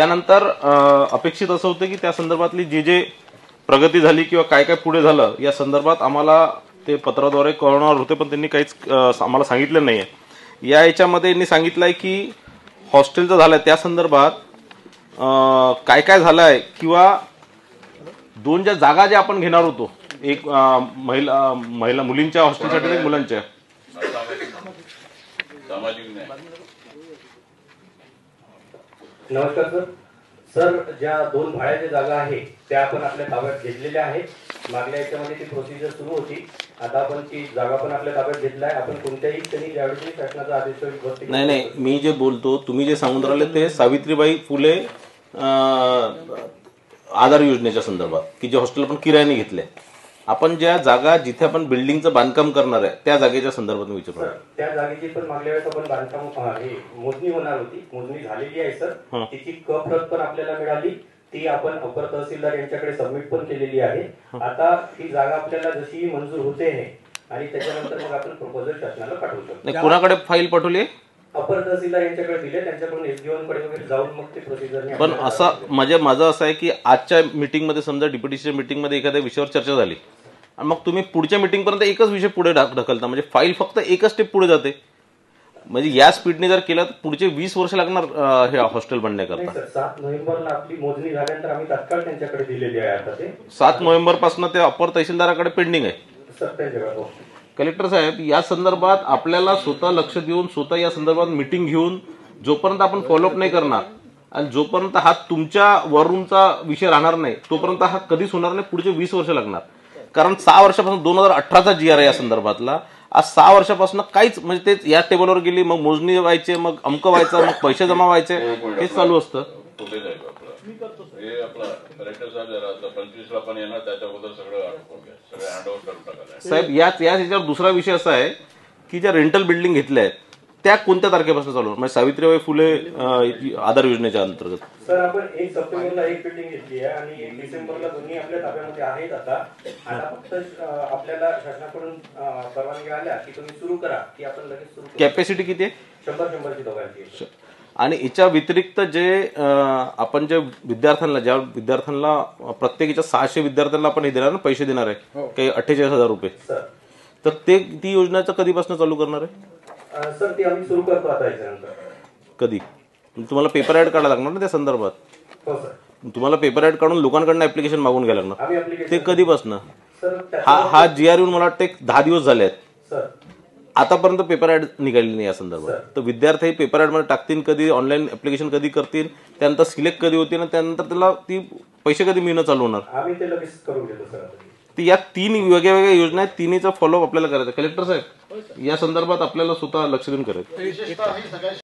त्यानंतर अपेक्षित असं होतं की त्या संदर्भातली जे प्रगती झाली किंवा काय काय पुढे झालं या संदर्भात आम्हाला ते पत्राद्वारे कळवणार होते, पण त्यांनी काहीच आम्हाला सांगितलं नाहीये। या याच्यामध्ये यांनी सांगितलंय की हॉस्टेलचं झालंय त्या संदर्भात काय काय झालंय किंवा दोन ज्या जागा ज्या आपण घेणार होतो, एक महिला मुलींच्या हॉस्टेलसाठी एक मुलांच्या। नमस्कार सर। सर, ज्या दोन भाड्याच्या जागा आहेत त्या आपण आपल्या ताब्यात घेतलेल्या आहेत। मागल्या याच्यामध्ये ती प्रोसिजर सुरू होती, आता आपण ती जागा पण आपल्या ताब्यात घेतलाय। आपण कोणत्याही क्षणी ज्यावेळी शासनाचा आदेश नाही, मी जे बोलतो तुम्ही जे सांगून राहिले ते सावित्रीबाई फुले आधार योजनेच्या संदर्भात की जे हॉस्टेल आपण किरायाने घेतले, आपण ज्या जागा जिथे आपण बिल्डिंगचं बांधकाम करणार आहे त्या जागेच्या संदर्भात मी विचारतो। त्या जागेची पण मागल्या वेळेस आपण बांधकाम मोजणी होणार होती, मोजणी झालेली आहे सर। तिची क प्रत पण आपल्याला मिळाली, ती आपण अपर तहसीलदार यांच्याकडे सबमिट पण केलेली आहे। आता ही जागा आपल्याला जशी मंजूर होते आहे आणि त्याच्यानंतर मग आपण प्रपोजल शासनाला पाठवू शकतो। कोणाकडे फाईल पाठवली? अपर तहसीलदार यांच्याकडे दिले, त्यांच्याकडून एसडीओ कडे वगैरे जाऊन मग ते प्रोसिजर। पण असं माझं असं आहे की आजच्या मीटिंग मध्ये समजा डिप्युटीच्या मीटिंग मध्ये एखाद्या विषयावर चर्चा झाली आणि मग तुम्ही पुढच्या मीटिंग पर्यंत एकच विषय पुढे ढकलता, म्हणजे फाईल फक्त एकच स्टेप पुढे जाते। म्हणजे या स्पीडने जर केलं तर पुढचे 20 वर्ष लागणार हे हॉस्टेल बनण्याकरता। 7 नोव्हेंबरला आपली मोजणी झाल्यानंतर आम्ही तात्काळ त्यांच्याकडे दिलेली आहे। आता ते 7 नोव्हेंबर पासून ते अपर तहसीलदाराकडे पेंडिंग आहे। सर, त्यांच्याकडे कलेक्टर साहेब या संदर्भात आपल्याला स्वतः लक्ष देऊन स्वतः या संदर्भात मीटिंग घेऊन जोपर्यंत आपण फॉलोअप नाही करणार आणि जोपर्यंत हा तुमच्या वरूनचा विषय राहणार नाही तोपर्यंत हा कधीच होणार नाही। पुढचे 20 वर्ष लागणार, कारण 6 वर्षापासून 2018चा GR आहे या संदर्भातला। आज 6 वर्षापासून काहीच म्हणजे तेच या टेबलवर गेली, मग मोजणी व्हायचे, मग अमक व्हायचं, मग पैसे जमा व्हायचे, हेच चालू असतं। साहेब याच्यावर दुसरा विषय असा आहे की ज्या रेंटल बिल्डिंग घेतल्या आहेत त्या कोणत्या तारखेपासून चालू म्हणजे सावित्रीबाई फुले आधार योजनेच्या अंतर्गत? सर, आपण 1 सप्टेंबरला एक बिल्डिंग घेतली आहे आणि 1 डिसेंबरला दोन्ही आपल्या ताब्यामध्ये आहेत। आता फक्त आपल्याला शासनाकडून परवानगी आल्या की तुम्ही सुरू करा की आपण लगेच सुरू करू। कॅपॅसिटी किती आहे? 100 ची दोघांची। आणि याच्या व्यतिरिक्त जे आपण जे विद्यार्थ्यांना प्रत्येकीच्या 600 विद्यार्थ्यांना आपण हे देणार ना, पैसे देणार आहे काही 48,000 रुपये, तर ती योजनाचं कधीपासून चालू करणार आहे? सर, ती आम्ही सुरू करतो आता याच्यानंतर। कधी? तुम्हाला पेपर ऍड काढायला लागणार ना त्या संदर्भात? हो सर। तुम्हाला पेपर ऍड काढून लोकांकडून ऍप्लिकेशन मागून घ्यायला लागणार, ते कधीपासून? सर, हा GR येऊन मला वाटतं 10 दिवस झाले आहेत, सर आतापर्यंत पेपर ऍड निघालेली नाही या संदर्भात। तर विद्यार्थी पेपर ऍड मध्ये टाकतील कधी, ऑनलाईन ऍप्लिकेशन कधी करतील, त्यानंतर सिलेक्ट कधी होतील, त्यानंतर त्याला ती पैसे कधी मिळणं चालू होणार? आम्ही ते लगेच करून घेतो सर। ती या 3 वेगळ्या योजना आहेत, तिन्हीचा फॉलोअप आपल्याला करायचा। कलेक्टर साहेब या संदर्भात आपल्याला स्वतः लक्ष देऊन करायचं।